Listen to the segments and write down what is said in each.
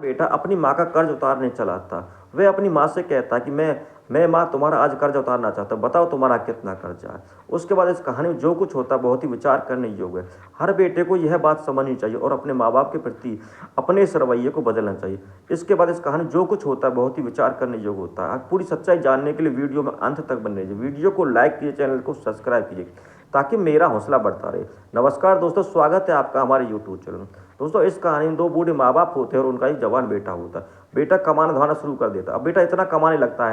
बेटा अपनी माँ का कर्ज उतारने चला था। वह अपनी माँ से कहता कि मैं माँ तुम्हारा आज कर्ज उतारना चाहता हूँ, बताओ तुम्हारा कितना कर्जा है। उसके बाद इस कहानी में जो कुछ होता है बहुत ही विचार करने योग्य है। हर बेटे को यह बात समझनी चाहिए और अपने माँ बाप के प्रति अपने इस रवैये को बदलना चाहिए। इसके बाद इस कहानी जो कुछ होता है बहुत ही विचार करने योग्य होता है। आप पूरी सच्चाई जानने के लिए वीडियो में अंत तक बने रहिए। वीडियो को लाइक कीजिए, चैनल को सब्सक्राइब कीजिए ताकि मेरा हौसला बढ़ता रहे। नमस्कार दोस्तों, स्वागत है आपका हमारे यूट्यूब चैनल। दोस्तों, इस कहानी में दो बूढ़े माँ बाप होते हैं और उनका एक जवान बेटा होता है। बेटा कमाना धमाना शुरू कर देता है। अब बेटा इतना कमाने लगता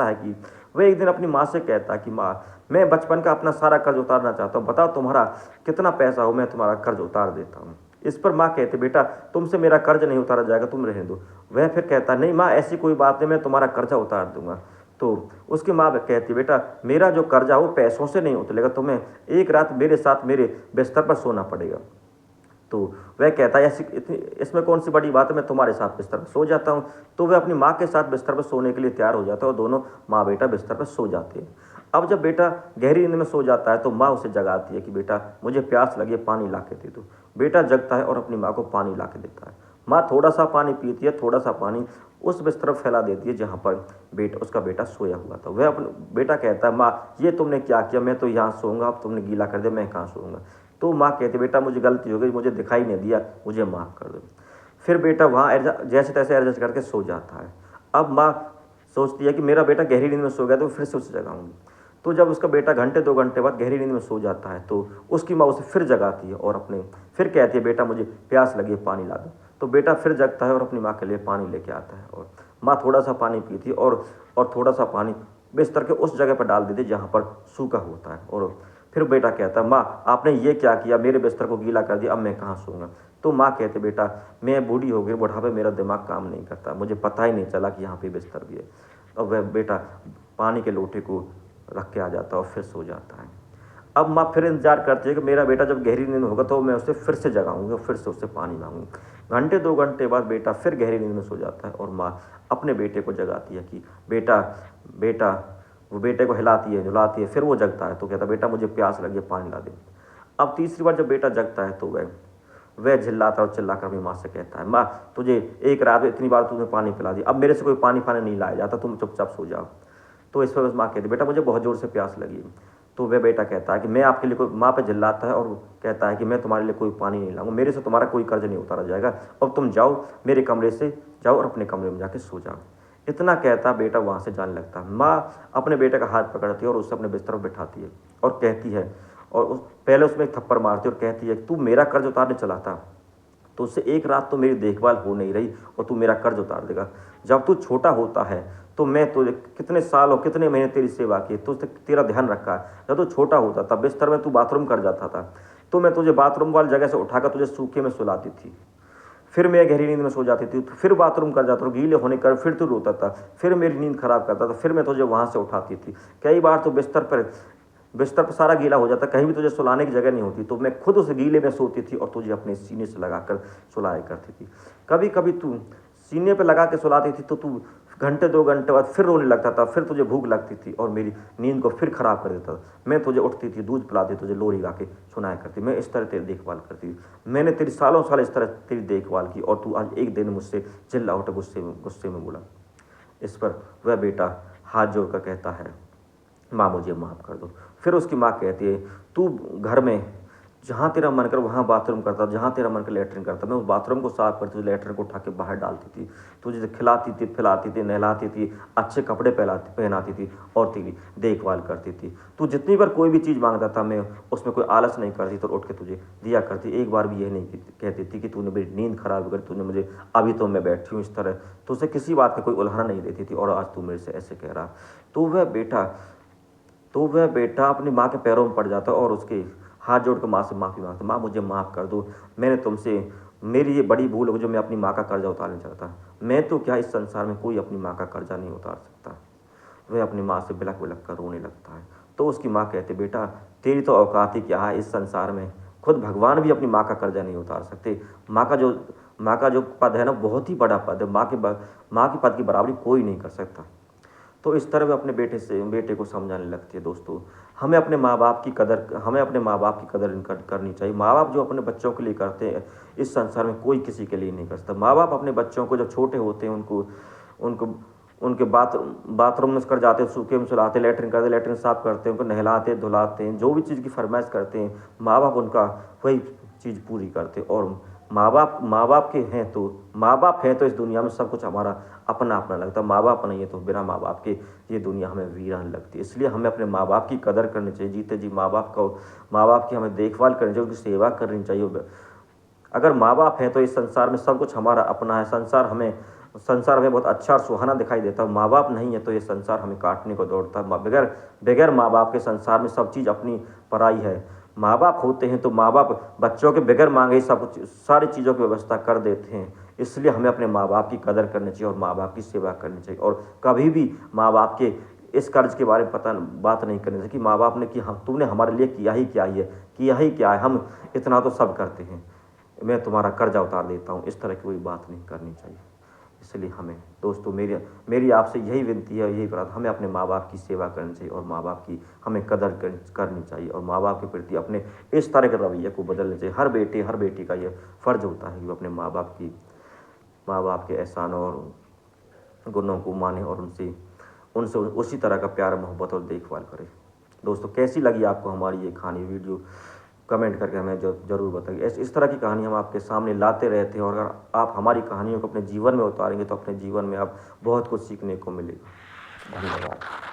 है कि वह एक दिन अपनी माँ से कहता है कि माँ, मैं बचपन का अपना सारा कर्ज उतारना चाहता हूँ, बताओ तुम्हारा कितना पैसा हो, मैं तुम्हारा कर्ज उतार देता हूँ। इस पर माँ कहती, बेटा तुमसे मेरा कर्ज नहीं उतारा जाएगा, तुम रहने दो। वह फिर कहता, नहीं माँ, ऐसी कोई बात नहीं, मैं तुम्हारा कर्जा उतार दूंगा। तो उसकी माँ कहती, बेटा मेरा जो कर्जा वो पैसों से नहीं उतरेगा, तुम्हें एक रात मेरे साथ मेरे बिस्तर पर सोना पड़ेगा। तो वह कहता है, ऐसी इसमें कौन सी बड़ी बात है, मैं तुम्हारे साथ बिस्तर पर सो जाता हूँ। तो वह अपनी माँ के साथ बिस्तर पर सोने के लिए तैयार हो जाता है और दोनों माँ बेटा बिस्तर पर सो जाते हैं। अब जब बेटा गहरी नींद में सो जाता है तो माँ उसे जगाती है कि बेटा मुझे प्यास लगी है, पानी ला के दे दो। बेटा जगता है और अपनी माँ को पानी ला के देता है। माँ थोड़ा सा पानी पीती है, थोड़ा सा पानी उस बिस्तर पर फैला देती है जहाँ पर उसका बेटा सोया हुआ था। वह अपना बेटा कहता है, माँ ये तुमने क्या किया, मैं तो यहाँ सोऊंगा, अब तुमने गीला कर दिया, मैं कहाँ सोऊंगा। तो माँ कहती, बेटा मुझे गलती हो गई, मुझे दिखाई नहीं दिया, मुझे माफ़ कर दो। फिर बेटा वहाँ जैसे तैसे एडजस्ट करके सो जाता है। अब माँ सोचती है कि मेरा बेटा गहरी नींद में सो गया तो फिर से उसे जगाऊंगी। तो जब उसका बेटा घंटे 2 घंटे बाद गहरी नींद में सो जाता है तो उसकी माँ उसे फिर जगाती है और फिर कहती है, बेटा मुझे प्यास लगी है, पानी ला दो। तो बेटा फिर जगता है और अपनी माँ के लिए पानी लेके आता है और माँ थोड़ा सा पानी पीती है और थोड़ा सा पानी बिस्तर के उस जगह पर डाल देती है जहाँ पर सूखा होता है। और फिर बेटा कहता है, माँ आपने ये क्या किया, मेरे बिस्तर को गीला कर दिया, अब मैं कहाँ सोऊंगा। तो माँ कहते, बेटा मैं बूढ़ी हो गई, बुढ़ापे मेरा दिमाग काम नहीं करता, मुझे पता ही नहीं चला कि यहाँ पे बिस्तर भी है। और वह बेटा पानी के लोटे को रख के आ जाता है और फिर सो जाता है। अब माँ फिर इंतजार करती है कि मेरा बेटा जब गहरी नींद में होगा तो मैं उसे फिर से जगाऊंगी और फिर से उससे पानी मांगूंगी। घंटे 2 घंटे बाद बेटा फिर गहरी नींद में सो जाता है और माँ अपने बेटे को जगाती है कि बेटा बेटा वो बेटे को हिलाती है, झुलाती है। फिर वो जगता है तो कहता, बेटा मुझे प्यास लगी है, पानी ला दे। अब तीसरी बार जब बेटा जगता है तो वह चिल्लाता और चिल्लाकर अपनी माँ से कहता है, माँ तुझे एक रात में इतनी बार तुमने पानी पिला दिया, अब मेरे से कोई पानी फानी नहीं लाया जाता, तुम चुपचाप सो जाओ। तो इस पर बस माँ कहती, बेटा मुझे बहुत ज़ोर से प्यास लगी है। तो वह बेटा कहता है कि मैं आपके लिए कोई, माँ पे चिल्लाता है और कहता है कि मैं तुम्हारे लिए कोई पानी नहीं लाऊंगा, मेरे से तुम्हारा कोई कर्ज नहीं उतारा जाएगा, अब तुम जाओ मेरे कमरे से, जाओ और अपने कमरे में जाके सो जाओ। इतना कहता बेटा वहाँ से जाने लगता है। माँ अपने बेटे का हाथ पकड़ती है और उसे अपने बिस्तर पर बिठाती है और कहती है, और पहले उसमें एक थप्पड़ मारती है और कहती है, तू मेरा कर्ज उतारने चला था, तो उससे एक रात तो मेरी देखभाल हो नहीं रही और तू मेरा कर्ज उतार देगा। जब तू छोटा होता है तो मैं तुझे कितने साल और कितने महीने तेरी सेवा की, तो तेरा ध्यान रखा है। जब तू छोटा होता था बिस्तर में तू बाथरूम कर जाता था तो मैं तुझे बाथरूम वाली जगह से उठाकर तुझे सूखे में सुलाती थी। फिर मैं गहरी नींद में सो जाती थी, तो फिर बाथरूम कर जाता था, गीले होने कर फिर तू रोता था, फिर मेरी नींद खराब करता था, फिर मैं तुझे वहाँ से उठाती थी। कई बार तो बिस्तर पर सारा गीला हो जाता, कहीं भी तुझे सुलाने की जगह नहीं होती, तो मैं खुद उस गीले में सोती थी और तुझे अपने सीने से लगाकर सुलाया करती थी। कभी कभी तू सीने पर लगा के सुलाती थी तो तू घंटे 2 घंटे बाद फिर रोने लगता था, फिर तुझे भूख लगती थी और मेरी नींद को फिर खराब कर देता था। मैं तुझे उठती थी, दूध पिलाती, तुझे लोरी गा के सुनाया करती, मैं इस तरह तेरी देखभाल करती थी। मैंने तेरी सालों साल इस तरह तेरी देखभाल की और तू आज एक दिन मुझसे चिल्ला उठा, गुस्से में बोला। इस पर वह बेटा हाथ जोड़कर कहता है, माँ मुझे माफ़ कर दो। फिर उसकी माँ कहती है, तू घर में जहाँ तेरा मन कर वहाँ बाथरूम करता, जहाँ तेरा मन कर लेटरिन करता, मैं उस बाथरूम को साफ करती थी, लेटरिन को उठा के बाहर डालती थी, तुझे खिलाती थी, पिलाती थी, नहलाती थी, अच्छे कपड़े पहनाती थी और तेरी देखभाल करती थी। तू जितनी बार कोई भी चीज़ मांगता था मैं उसमें कोई आलस नहीं करती तो उठ के तुझे दिया करती। एक बार भी यह नहीं कहती थी कि तूने मेरी नींद खराब कर, तूने मुझे अभी तो मैं बैठी हूँ इस तरह, तो उसे किसी बात का कोई उल्हाना नहीं देती थी और आज तू मेरे से ऐसे कह रहा। तो वह बेटा अपनी माँ के पैरों में पड़ जाता और उसके हाथ जोड़ कर माँ से माफ़ी मांगता, माँ मुझे माफ़ कर दो, मैंने तुमसे, मेरी ये बड़ी भूल हो गई जो मैं अपनी माँ का कर्जा उतारना चाहता। मैं तो क्या, इस संसार में कोई अपनी माँ का कर्जा नहीं उतार सकता। वह अपनी माँ से बिलख बिलख कर रोने लगता है। तो उसकी माँ कहती, बेटा तेरी तो औकात ही क्या है इस संसार में, खुद भगवान भी अपनी माँ का कर्जा नहीं उतार सकते। माँ का जो पद है ना, बहुत ही बड़ा पद है, माँ के पद की बराबरी कोई नहीं कर सकता। तो इस तरह वह अपने बेटे को समझाने लगती है। दोस्तों, हमें अपने माँ बाप की कदर करनी चाहिए। माँ बाप जो अपने बच्चों के लिए करते हैं, इस संसार में कोई किसी के लिए नहीं कर सकता। माँ बाप अपने बच्चों को, जब छोटे होते हैं, उनको उनको उनके बाथरूम में कर जाते हैं, सूखे में सुलाते, लैट्रिन करते, लैट्रिन साफ करते हैं, उनको नहलाते धुलाते हैं, जो भी चीज़ की फरमाइश करते हैं, माँ बाप उनका वही चीज़ पूरी करते हैं। और माँ बाप के हैं तो, माँ बाप हैं तो इस दुनिया में सब कुछ हमारा अपना अपना लगता है। माँ बाप नहीं है तो बिना माँ बाप के ये दुनिया हमें वीरान लगती है। इसलिए हमें अपने माँ बाप की कदर करनी चाहिए, जीते जी माँ बाप की हमें देखभाल करनी चाहिए, उनकी सेवा करनी चाहिए। अगर माँ बाप हैं तो इस संसार में सब कुछ हमारा अपना है। संसार हमें बहुत अच्छा और सुहाना दिखाई देता है। माँ बाप नहीं है तो ये संसार हमें काटने को दौड़ता है। बगैर माँ बाप के संसार में सब चीज़ अपनी पराई है। माँ बाप होते हैं तो माँ बाप बच्चों के बगैर मांगे ही सब कुछ, सारी चीज़ों की व्यवस्था कर देते हैं। इसलिए हमें अपने माँ बाप की कदर करनी चाहिए और माँ बाप की सेवा करनी चाहिए। और कभी भी माँ बाप के इस कर्ज के बारे में बात नहीं करनी चाहिए कि माँ बाप ने कि हम तुमने हमारे लिए किया ही क्या है, हम इतना तो सब करते हैं, मैं तुम्हारा कर्जा उतार देता हूँ, इस तरह की कोई बात नहीं करनी चाहिए। इसलिए हमें दोस्तों, मेरी आपसे यही विनती है, यही प्रार्थना, हमें अपने माँ बाप की सेवा करनी चाहिए और माँ बाप की हमें कदर करनी चाहिए और माँ बाप के प्रति अपने इस तरह के रवैये को बदलना चाहिए। हर बेटे हर बेटी का ये फ़र्ज होता है कि वो अपने माँ बाप के एहसानों और गुणों को माने और उनसे उनसे उसी तरह का प्यार मोहब्बत और देखभाल करें। दोस्तों, कैसी लगी आपको हमारी ये कहानी वीडियो, कमेंट करके हमें ज़रूर बताइए। इस तरह की कहानी हम आपके सामने लाते रहते हैं और अगर आप हमारी कहानियों को अपने जीवन में उतारेंगे तो अपने जीवन में आप बहुत कुछ सीखने को मिलेगा। धन्यवाद।